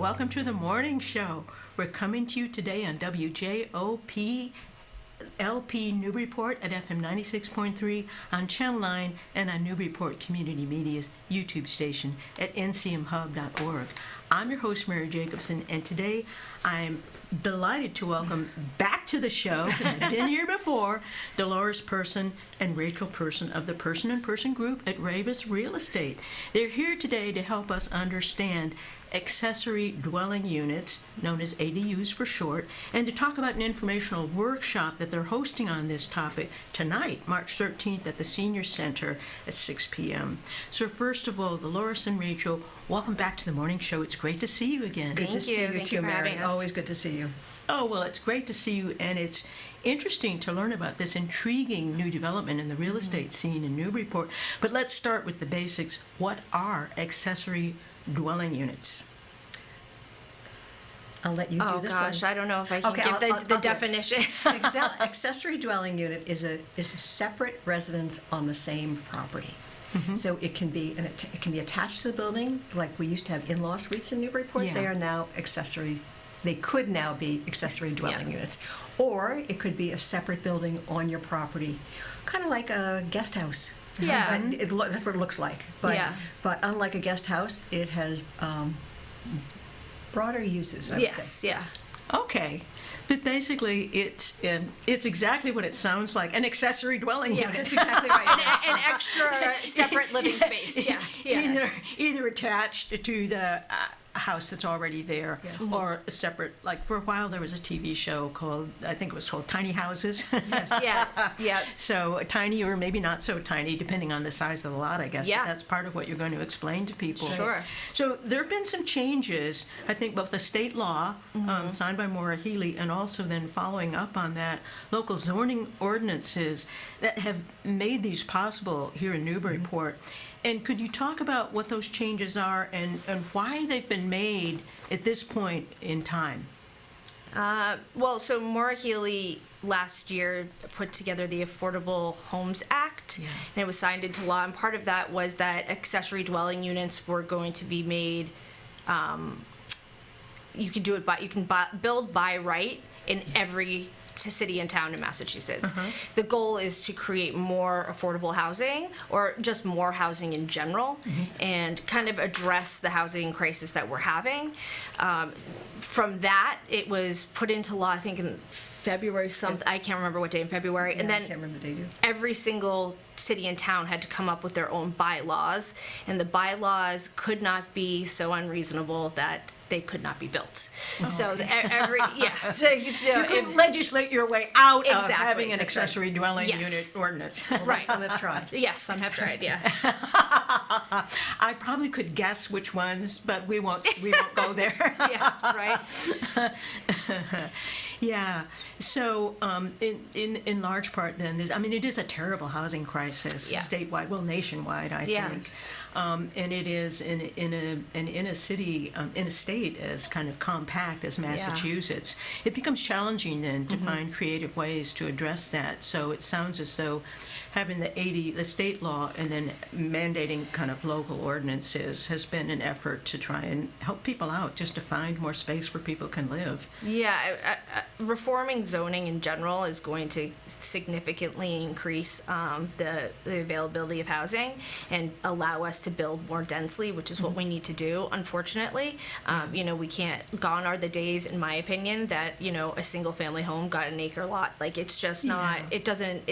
welcome to the morning show. We're coming to you today on WJOP LP Newburyport at FM 96.3 on Channel 9 and on Newburyport Community Media's YouTube station at ncmhub.org. I'm your host, Mary Jacobsen, and today I'm delighted to welcome back to the show, because I've been here before, Dolores Person and Rachel Person of the Person and Person Group at Raveis Real Estate. They're here today to help us understand accessory dwelling units, known as ADUs for short, and to talk about an informational workshop that they're hosting on this topic tonight, March 13th, at the Senior Center at 6 p.m. So first of all, Dolores and Rachel, welcome back to the morning show. It's great to see you again. Good to see you too, Mary. Always good to see you. Oh, well, it's great to see you, and it's interesting to learn about this intriguing new development in the real estate scene in Newburyport. But let's start with the basics. What are accessory dwelling units? I'll let you do this one. Oh gosh, I don't know if I can give the definition. Accessory dwelling unit is a separate residence on the same property. Mm-hmm. So it can be attached to the building, like we used to have in-law suites in Newburyport. Yeah. They are now accessory. They could now be accessory dwelling units, or it could be a separate building on your property, kind of like a guest house. Yeah. That's what it looks like. But unlike a guest house, it has broader uses. I would say. Yes. Okay. But basically, it's exactly what it sounds like, an accessory dwelling unit. That's exactly right. An extra separate living space. Yeah. Either attached to the house that's already there, Yes. or separate. Like for a while, there was a TV show called, I think it was called Tiny Houses. Yes. Yeah. So tiny, or maybe not so tiny, depending on the size of the lot, I guess. Yeah. But that's part of what you're going to explain to people. Sure. So there have been some changes, I think, both the state law signed by Maura Healey, and also then following up on that, local zoning ordinances that have made these possible here in Newburyport. And could you talk about what those changes are and why they've been made at this point in time? So Maura Healey last year put together the Affordable Homes Act, and it was signed into law. And part of that was that accessory dwelling units were going to be made. You can build by right in every city and town in Massachusetts. The goal is to create more affordable housing, or just more housing in general, and kind of address the housing crisis that we're having. From that, it was put into law, I think in February, I can't remember what day in February, and then I can't remember the date. every single city and town had to come up with their own bylaws, and the bylaws could not be so unreasonable that they could not be built. So you can legislate your way out of Exactly. having an accessory dwelling Yes. unit ordinance. Right. Some have tried. Yes, some have tried. Yeah. I probably could guess which ones, but we won't go there. Yeah. Right. Yeah. So, in large part, then, it is a terrible housing crisis statewide, well, nationwide, I think. And it is in a city, in a state as kind of compact as Massachusetts. It becomes challenging then to find creative ways to address that. So it sounds as though having the state law and then mandating kind of local ordinances has been an effort to try and help people out, just to find more space where people can live. Yeah. Reforming zoning in general is going to significantly increase the availability of housing and allow us to build more densely, which is what we need to do, unfortunately. We can't, gone are the days, in my opinion, that, a single family home got an acre lot. Like, it's just not, it doesn't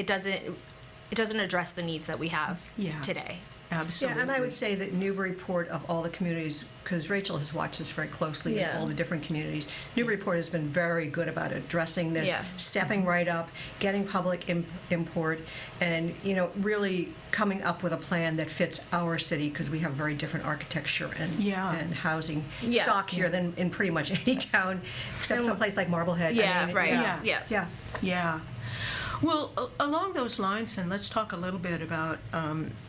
address the needs that we have today. Absolutely. Yeah, and I would say that Newburyport, of all the communities, because Rachel has watched this very closely in all the different communities, Newburyport has been very good about addressing this, stepping right up, getting public input, and really coming up with a plan that fits our city, because we have very different architecture and housing stock here than in pretty much any town, except someplace like Marblehead. Yeah. Well, along those lines, then, let's talk a little bit about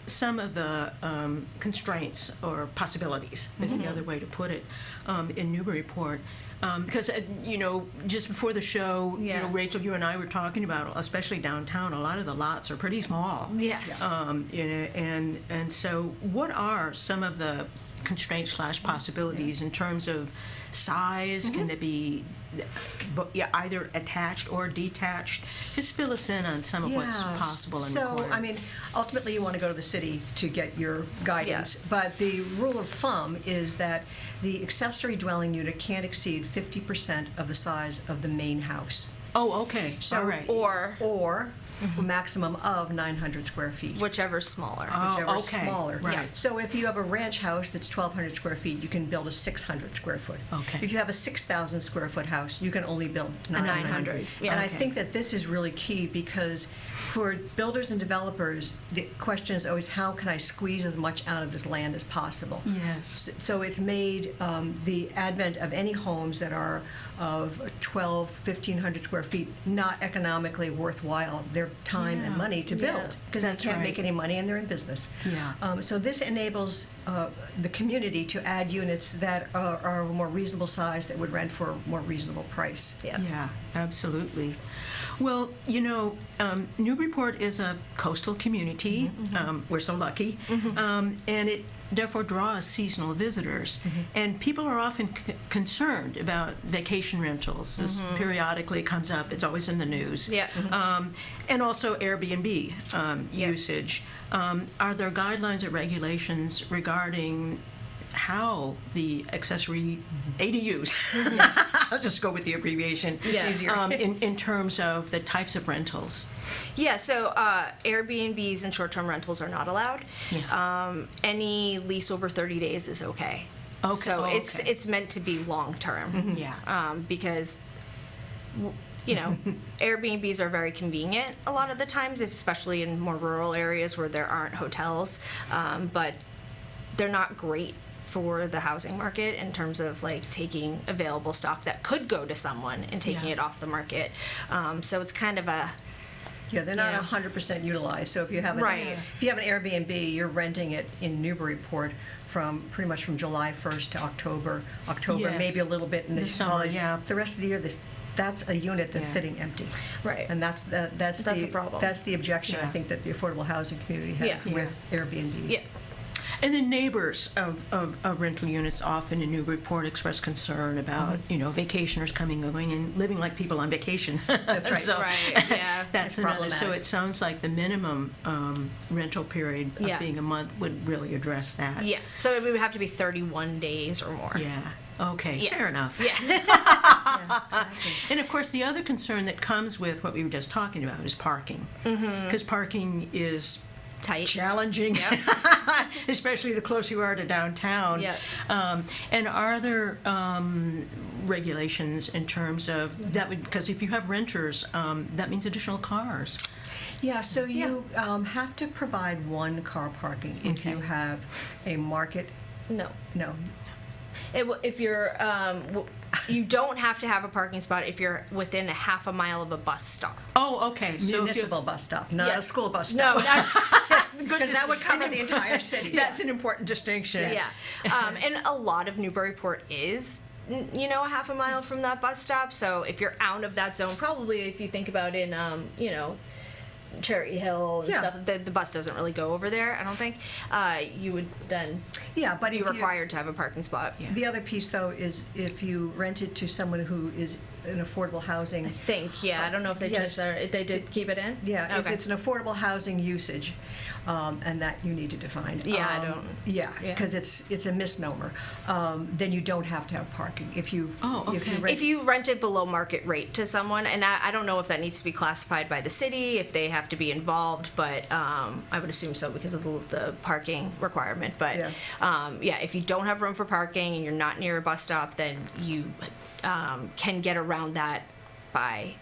some of the constraints or possibilities, is the other way to put it, in Newburyport. Because, just before the show, Rachel, you and I were talking about, especially downtown, a lot of the lots are pretty small. Yes. And so what are some of the constraints / possibilities in terms of size? Can they be either attached or detached? Just fill us in on some of what's possible and required. So, I mean, ultimately you want to go to the city to get your guidance, but the rule of thumb is that the accessory dwelling unit can't exceed 50% of the size of the main house. Oh, okay. So, All right. Or a maximum of 900 square feet. Whichever's smaller. Whichever is okay. smaller. Right. So if you have a ranch house that's 1,200 square feet, you can build a 600 square foot. Okay. If you have a 6,000 square foot house, you can only build 900. 900, yeah. And I Okay. think that this is really key because for builders and developers, the question is always how can I squeeze as much out of this land as possible? Yes. So it's made the advent of any homes that are of 1,500 square feet not economically worthwhile their time and Yeah. money to build because they That's can't right. make any money and they're in business. Yeah. So this enables the community to add units that are a more reasonable size that would rent for a more reasonable price. Yeah. Yeah, absolutely. Well, you know, Newburyport is a coastal community. We're so lucky. And it therefore draws seasonal visitors. And people are often concerned about vacation rentals. This periodically comes up. It's always in the news. Yeah. And also Airbnb usage. Are there guidelines or regulations regarding how the accessory ADUs, I'll just go with the abbreviation, Yeah. Easier. in terms of the types of rentals? Yeah, so Airbnbs and short-term rentals are not allowed. Yeah. Any lease over 30 days is okay. Okay. So Oh, it's okay. it's meant to be long-term. Yeah. Because, you know, Airbnbs are very convenient a lot of the times, especially in more rural areas where there aren't hotels. But they're not great for the housing market in terms of like taking available stock that could go to someone and taking Yeah. it off the market. So it's kind of a Yeah, they're not Yeah. 100% utilized. So if you have Right. if you have an Airbnb, you're renting it in Newburyport from pretty much from July 1st to October, Yes. maybe a little bit in the The summer, holidays. yeah. The rest of the year, that's a unit that's Yeah. sitting empty. Right. And that's a problem. That's the objection I Yeah. think that the affordable housing community has Yeah. with Airbnbs. yeah. And the neighbors of rental units often in Newburyport express concern about, you know, vacationers coming and going and living like people on vacation. That's right. So Right, yeah. that's It's another. So problematic. it sounds like the minimum rental period of Yeah. being a month would really address that. Yeah, so it would have to be 31 days or more. Yeah. Okay. Yeah. Fair enough. Yeah. Yeah, exactly. And of course, the other concern that comes with what we were just talking about is parking, because parking is Tight. challenging, Yep. especially the closer you are to downtown. Yep. And are there regulations in terms of that? Because if you have renters, that means additional cars. Yeah, so you have to provide one car parking if Okay. you have a market. No. No, If you're, you don't have to have a parking spot if you're within a half a mile of a bus stop. Oh, okay. So if you municipal bus stop, not a Yes. school bus No, stop. that's, Because that would cover the entire city. that's an important distinction. yeah. And a lot of Newburyport is, you know, a half a mile from that bus stop. So if you're out of that zone, probably if you think about in, you know, Cherry Hill and Yeah. stuff, the bus doesn't really go over there, I don't think. You would then Yeah, but be if you- required to have a parking spot. Yeah. The other piece, though, is if you rent it to someone who is in affordable housing. I think, yeah. I don't know if they Yes. just they did keep it in. Yeah, if Okay. it's an affordable housing usage, and that you need to define. Yeah, I don't- Yeah, yeah. because it's a misnomer. Then you don't have to have parking if you. Oh, If you okay. rent, If you rent it below market rate to someone, and I don't know if that needs to be classified by the city, if they have to be involved, but I would assume so because of the parking requirement. But Yeah. if you don't have room for parking and you're not near a bus stop, then you can get around that by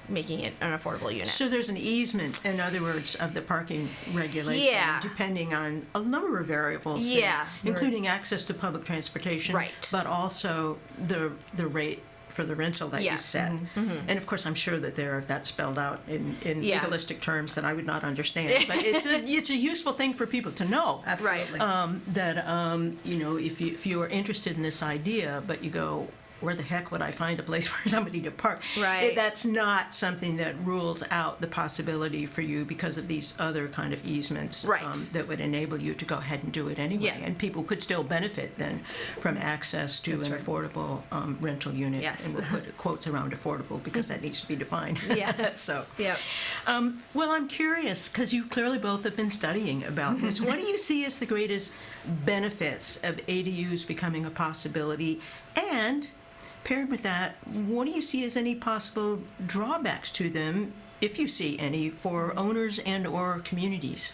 making it an affordable unit. So there's an easement, in other words, of the parking regulation, Yeah. depending on a number of variables. Yeah. Including access to public transportation. Right. But also the rate for the rental that Yeah. you set. And of course, I'm sure that that's spelled out in Yeah. legalistic terms that I would not understand. But it's a useful thing for people to know. absolutely. That you know, if you are interested in this idea, but you go, where the heck would I find a place for somebody to park? Right. That's not something that rules out the possibility for you because of these other kind of easements Right. that would enable you to go ahead and do it anyway. Yeah. And people could still benefit then from access to an affordable rental unit. Yes. And we'll put quotes around affordable because that needs to be defined. Yeah. So. Yep. Well, I'm curious, because you clearly both have been studying about this. What do you see as the greatest benefits of ADUs becoming a possibility? And paired with that, what do you see as any possible drawbacks to them, if you see any, for owners and or communities?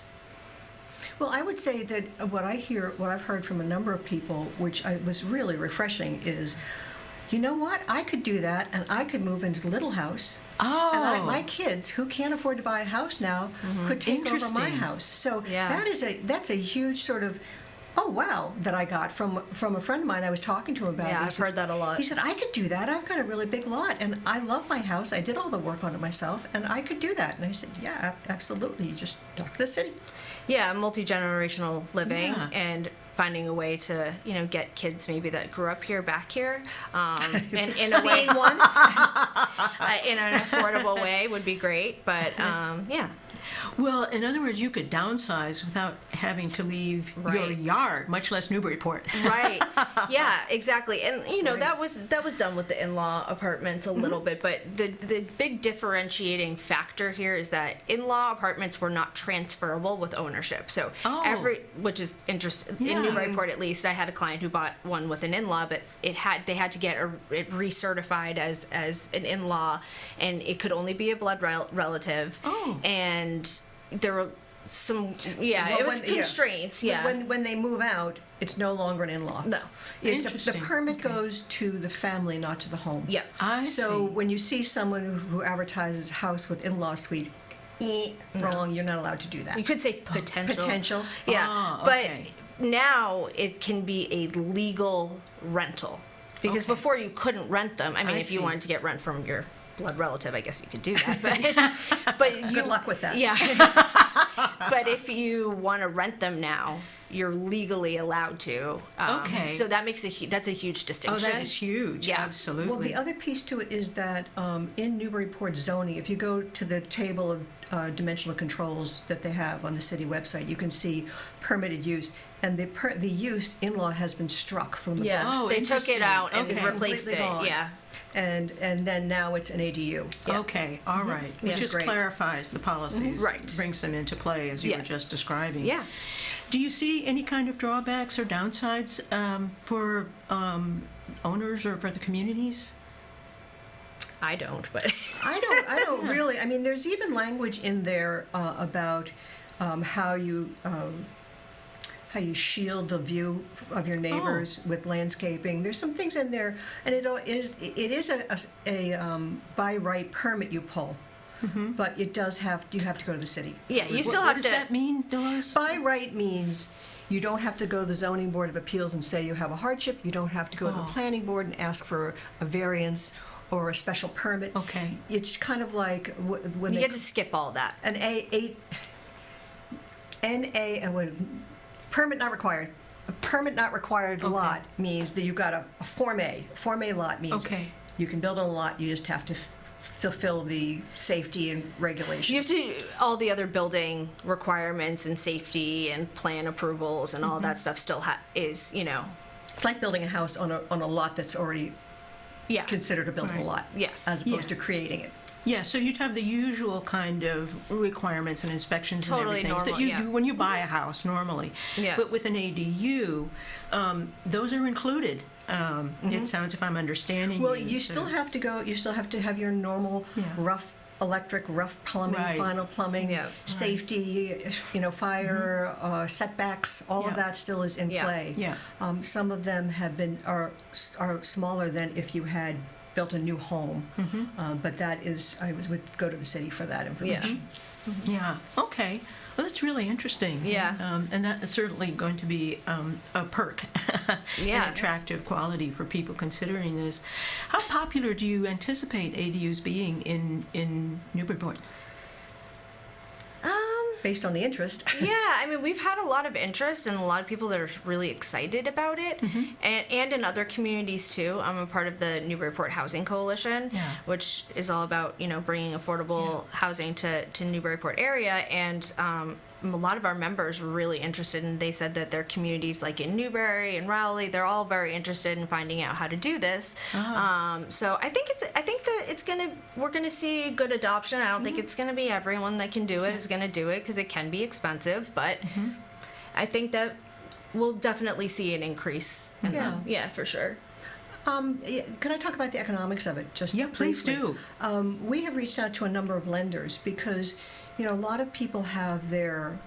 Well, I would say that what I've heard from a number of people, which was really refreshing, is, you know what, I could do that, and I could move into the little house. Oh. And my kids, who can't afford to buy a house now, could take over my Interesting. house. So Yeah. that's a huge sort of, oh wow, that I got from a friend of mine I was talking to about. Yeah, He I've said- heard that a lot. He said, I could do that. I've got a really big lot, and I love my house. I did all the work on it myself, and I could do that. And I said, yeah, absolutely. You just talk to the city. Yeah, multi-generational living Yeah. and finding a way to, get kids maybe that grew up here back here, and in a way, Being one. in an affordable way would be great. But yeah, Well, in other words, you could downsize without having to leave your Right. yard, much less Newburyport. right, yeah, exactly. And Right. that was done with the in-law apartments a little bit, but the big differentiating factor here is that in-law apartments were not transferable with ownership. So Oh. which is interesting. Yeah. In Newburyport, at least, I had a client who bought one with an in-law, but they had to get it recertified as an in-law, and it could only be a blood relative. Oh. And there were some, Well, it was when- constraints, yeah. When they move out, it's no longer an in-law. No. The Interesting. permit Okay. goes to the family, not to the home. Yep. I So see. when you see someone who advertises house with in-law suite, wrong, you're not allowed to do that. You could say potential. Potential. Yeah. Ah, but okay. now it can be a legal rental. Because Okay. before you couldn't rent them. I mean, I if you see. wanted to get rent from your blood relative, I guess you could do that. But you, Good luck with that. Yeah. But if you want to rent them now, you're legally allowed to. Okay. So that makes that's a huge Oh, distinction. that is huge. Yeah. Absolutely. Well, the other piece to it is that in Newburyport zoning, if you go to the table of dimensional controls that they have on the city website, you can see permitted use. And the use in-law has been struck from the Yeah. books. Oh, they took it interesting. out and Okay. replaced it. Completely gone. Yeah. And then now it's an ADU. Yeah. Okay, all right. It Which is just great. clarifies the policies. Right. Brings them into play, as you Yeah. were just describing. Yeah. Do you see any kind of drawbacks or downsides for owners or for the communities? I don't, but I don't really. I mean, there's even language in there about how you shield the view of your neighbors with landscaping. There's some things in there, and it is a by right permit you pull, but you have to go to the city. yeah, you still what have does to. that mean, Dolores? By right means you don't have to go to the zoning board of appeals and say you have a hardship. You don't have to go to the Oh. planning board and ask for a variance or a special permit. Okay. It's kind of like when You they get to skip all that. an permit not required. A permit not required Okay. lot means that you've got a Form A. A Form A lot means Okay. you can build on a lot, you just have to fulfill the safety and regulations. You have to all the other building requirements and safety and plan approvals and all that stuff still is It's like building a house on a lot that's already yeah considered a buildable Right. lot, Yeah. as opposed Yeah. to creating it. Yeah, so you'd have the usual kind of requirements and inspections Totally and everything that normal, you yeah. do when you buy a house normally. Yeah. But with an ADU, those are included. It sounds, if I'm understanding Well, you. you still have to go. You still have to have your normal Yeah. rough electric, rough plumbing, Right. final plumbing, Yeah. safety, fire, setbacks. All of Yeah. that still is in Yeah. play. Yeah. Some of them are smaller than if you had built a new home, but that is would go to the city for that information. Yeah, okay. Well, that's really interesting. Yeah. And that is certainly going to be a perk, Yeah. an attractive quality for people considering this. How popular do you anticipate ADUs being in Newburyport? based on the interest. Yeah, I mean, we've had a lot of interest and a lot of people that are really excited about it, and in other communities too. I'm a part of the Newburyport Housing Coalition, which is all about, bringing affordable housing to Newburyport area, and a lot of our members were really interested, and they said that their communities, like in Newbury and Rowley, they're all very interested in finding out how to do this. So I think that we're gonna see good adoption. I don't think it's gonna be everyone that can do it is gonna do it, because it can be expensive, but I think that we'll definitely see an increase in them. Yeah, for sure. Can I talk about the economics of it just please briefly? do. We have reached out to a number of lenders because, a lot of people have their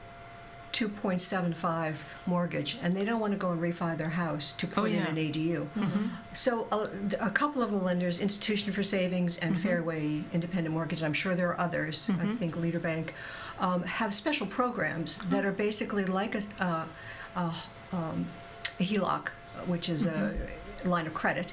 2.75 mortgage and they don't want to go and refi their house to put in an ADU. So a couple of the lenders, Institution for Savings and Fairway Independent Mortgage, and I'm sure there are others, I think Leader Bank, have special programs that are basically like a HELOC, which is a line of credit.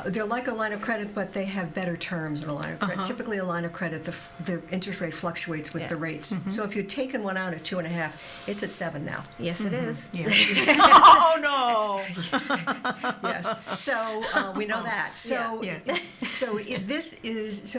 They're like a line of credit, but they have better terms than a line of credit. Typically, a line of credit, the interest rate fluctuates with the rates. So if you've taken one out at 2.5, it's at 7 now. Yes, it is. Oh no! Yes. So we know that. So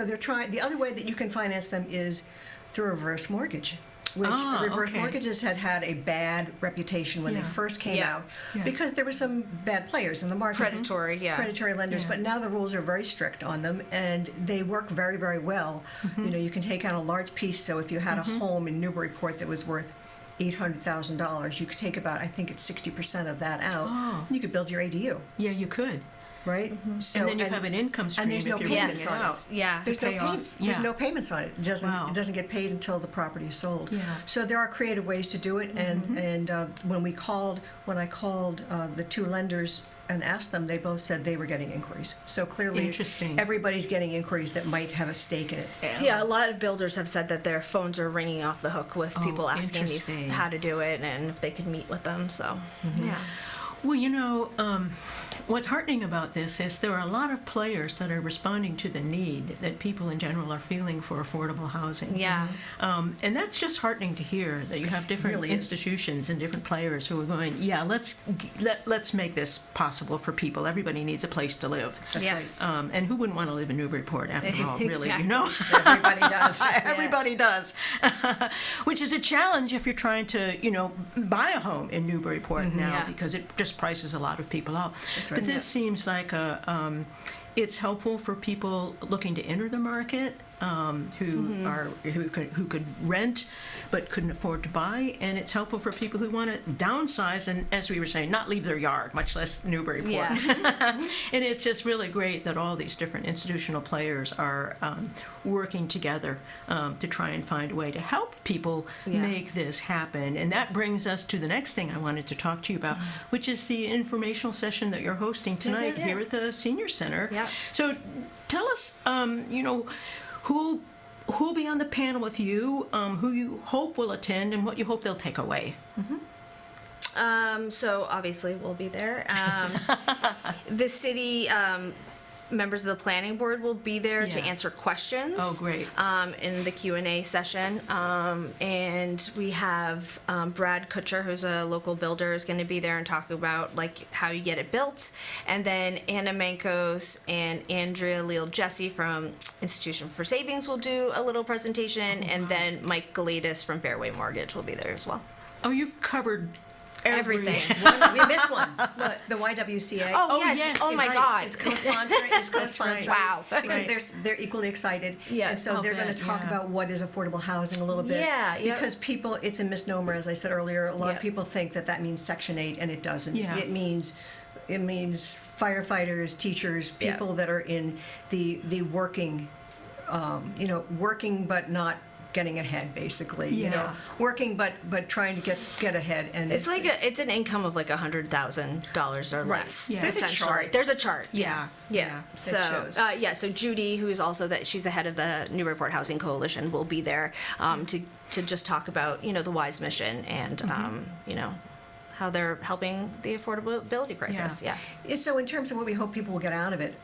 they're trying. The other way that you can finance them is through a reverse mortgage, which reverse mortgages had a bad reputation when they first came out, because there were some bad players in the market. Predatory lenders, but now the rules are very strict on them, and they work very, very well. You can take out a large piece, so if you had a home in Newburyport that was worth $800,000, you could take about, I think it's 60% of that out, and you could build your ADU. Yeah, you could. Right? So, and then you have an income stream, and there's no if you're payments renting it on out. it. There's no payments on it. It doesn't get paid until the property is sold. So there are creative ways to do it. And when I called the two lenders and asked them, they both said they were getting inquiries. So clearly, everybody's getting inquiries that might have a stake in it. Yeah, a lot of builders have said that their phones are ringing off the hook with people asking these how to do it and if they could meet with them. So yeah. Well, what's heartening about this is there are a lot of players that are responding to the need that people in general are feeling for affordable housing. Yeah. And that's just heartening to hear, that you have different institutions and different players who are going, let's make this possible for people. Everybody needs a place to live. Yes. And who wouldn't want to live in Newburyport after all, really, Everybody does. Everybody does. Which is a challenge if you're trying to, buy a home in Newburyport now, because it just prices a lot of people out. But this seems like it's helpful for people looking to enter the market, who could rent but couldn't afford to buy, and it's helpful for people who want to downsize and, as we were saying, not leave their yard, much less Newburyport. Yeah. And it's just really great that all these different institutional players are working together to try and find a way to help people make this happen. And that brings us to the next thing I wanted to talk to you about, which is the informational session that you're hosting tonight here at the Senior Center. Yeah. So tell us, who'll be on the panel with you, who you hope will attend, and what you hope they'll take away. So obviously we'll be there. The city members of the planning board will be there to answer questions. Oh, great. In the Q&A session. And we have Brad Kutcher, who's a local builder, is going to be there and talk about how you get it built. And then Anna Mankos and Andrea Leal Jesse from Institution for Savings will do a little presentation. And then Mike Galatis from Fairway Mortgage will be there as well. Oh, you covered everything. We missed one. The YWCA. Oh, yes. Oh, my God. Is co-sponsoring. Wow. Because they're equally excited. Yeah. And so they're going to talk about what is affordable housing a little bit. Yeah. Because people, it's a misnomer, as I said earlier. A lot of people think that means Section 8, and it doesn't. Yeah. It means firefighters, teachers, people that are in the working, working but not getting ahead, basically. Working but trying to get ahead. And it's an income of $100,000 or less. Yeah. There's a chart. There's a chart. Yeah. So so Judy, who is also she's the head of the Newburyport Housing Coalition, will be there to just talk about the WISE mission and they're helping the affordability crisis. Yeah. Yeah. So in terms of what we hope people will get out of it,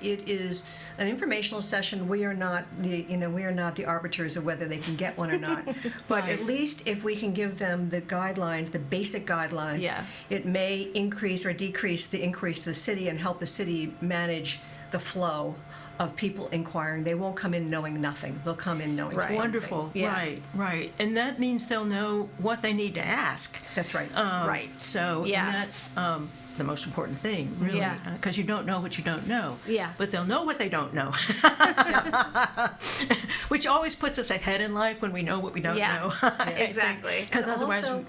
it is an informational session. We are not the arbiters of whether they can get one or not. But at least if we can give them the guidelines, the basic guidelines, Yeah. it may increase or decrease the inquiries to the city and help the city manage the flow of people inquiring. They won't come in knowing nothing. They'll come in knowing Right. something. Wonderful. Yeah. Right. And that means they'll know what they need to ask. That's right. Right. So Yeah. and that's the most important thing, really, Yeah. because you don't know what you don't know. Yeah. But they'll know what they don't know, which always puts us ahead in life when we know what we don't Yeah. know. Exactly. Because otherwise, Also,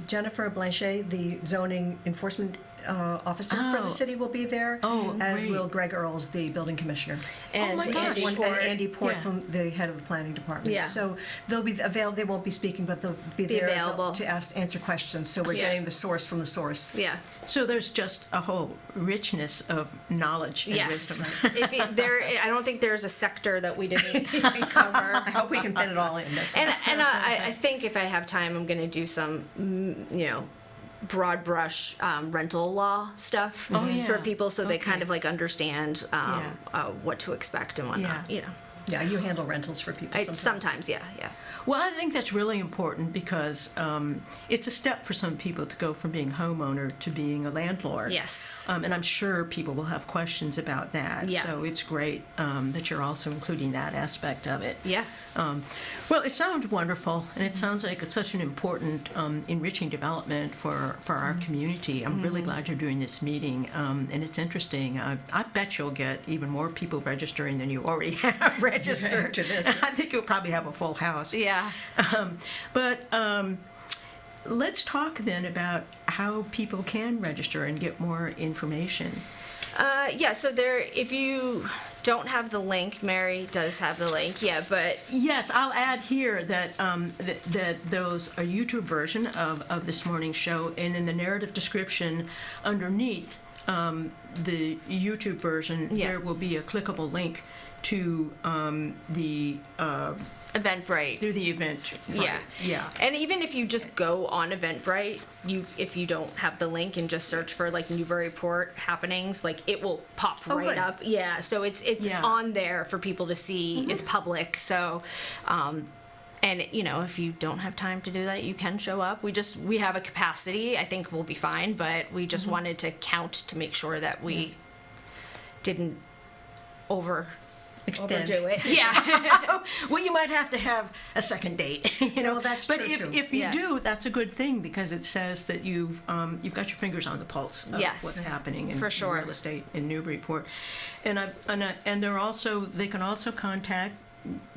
Jennifer Blanchet, the zoning enforcement officer for the city, will be there, Oh, as great. will Greg Earls, the building commissioner. And my gosh. Andy And Port. Andy Port Yeah. from the head of the planning department. Yeah. So they'll be available. They won't be speaking, but they'll be there available. to answer questions. So we're Yeah. getting the source from the source. Yeah. so there's just a whole richness of knowledge and Yes. wisdom. I don't think there's a sector that we didn't cover. I hope we can fit it all in. That's all. And I think if I have time, I'm going to do some, broad brush rental law stuff Oh, yeah. for people, so they Okay. kind of like understand what to expect and whatnot. Yeah. Yeah, you handle rentals for people sometimes. Sometimes, yeah. Well, I think that's really important because it's a step for some people to go from being homeowner to being a landlord. Yes. And I'm sure people will have questions about that. Yeah. So it's great that you're also including that aspect of it. Yeah. Well, it sounds wonderful, and it sounds like it's such an important, enriching development for our community. I'm really glad you're doing this meeting, and it's interesting. I bet you'll get even more people registering than you already have registered. After this. I think you'll probably have a full house. Yeah. But let's talk then about how people can register and get more information. So if you don't have the link, Mary does have the link, but Yes, I'll add here that that those a YouTube version of this morning's show, and in the narrative description underneath the YouTube version, Yeah. there will be a clickable link to the Eventbrite. through the event. part. Yeah. And even if you just go on Eventbrite, if you don't have the link and just search for like Newburyport happenings, like it will pop Oh, right good. up. Yeah. So it's Yeah. on there for people to see. It's public. So, and if you don't have time to do that, you can show up. We have a capacity. I think we'll be fine, but we just wanted to count to make sure that we didn't overdo it. Yeah. Well, you might have to have a second date, Well, that's but true, too. if you Yeah. do, that's a good thing because it says that you've got your fingers on the pulse of Yes, what's happening in for sure. real estate in Newburyport, and they can also contact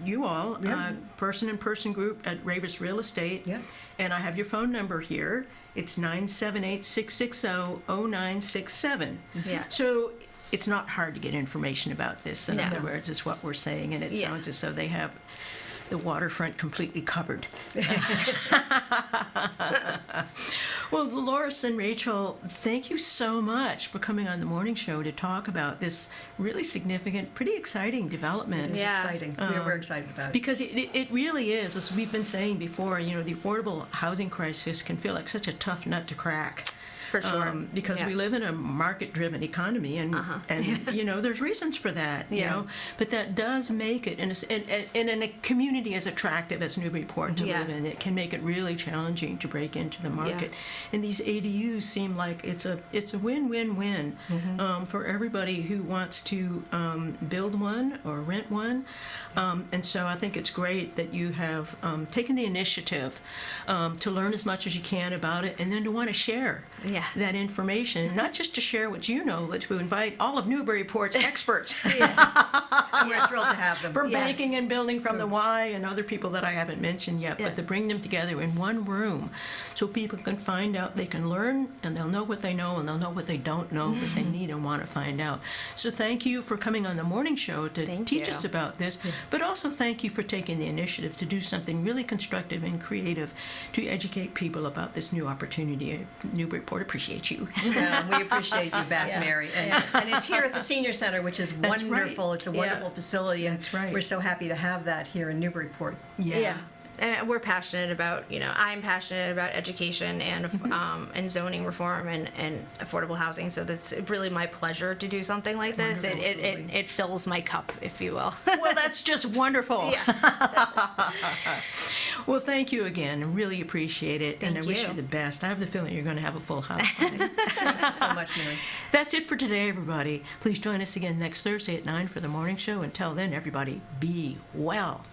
you all, Yeah. person group at Raveis Real Estate, Yeah. and I have your phone number here. It's 978-660-0967. Yeah. So it's not hard to get information about this. In No. other words, is what we're saying, and it Yeah. sounds as though they have the waterfront completely covered. Well, Dolores and Rachel, thank you so much for coming on the morning show to talk about this really significant, pretty exciting development. It's Yeah. exciting. We're excited about it. Because it really is, as we've been saying before, the affordable housing crisis can feel like such a tough nut to crack. For sure. Because Yeah. we live in a market-driven economy, and there's reasons for that. Yeah. But that does make it, and in a community as attractive as Newburyport to Yeah. live in, it can make it really challenging to break into the market. And these ADUs seem like it's a win-win-win for everybody who wants to build one or rent one. And so I think it's great that you have taken the initiative to learn as much as you can about it, and then to want to share that information, not just to share what you know, but to invite all of Newburyport's experts We're thrilled to have them. from Yes. banking and building from the Y and other people that I haven't mentioned yet, but to bring them together in one room so people can find out, they can learn, and they'll know what they know, and they'll know what they don't know, what they need and want to find out. So thank you for coming on the morning show to Thank teach you. us about this, but also thank you for taking the initiative to do something really constructive and creative to educate people about this new opportunity. Newburyport appreciates you. We appreciate you back, Yeah. Mary. And it's here at the Senior Center, which is That's right. wonderful. It's a wonderful Yeah. facility, and That's right. we're so happy to have that here in Newburyport. Yeah. and we're passionate about, I'm passionate about education and zoning reform and affordable housing. So it's really my pleasure to do something like this. It fills my cup, if you will. Well, that's just wonderful. Yes. Well, thank you again. I really appreciate it. Thank and I wish you. you the best. I have the feeling you're going to have a full house. Thank you so much, Mary. That's it for today, everybody. Please join us again next Thursday at 9 for the morning show. Until then, everybody, be well.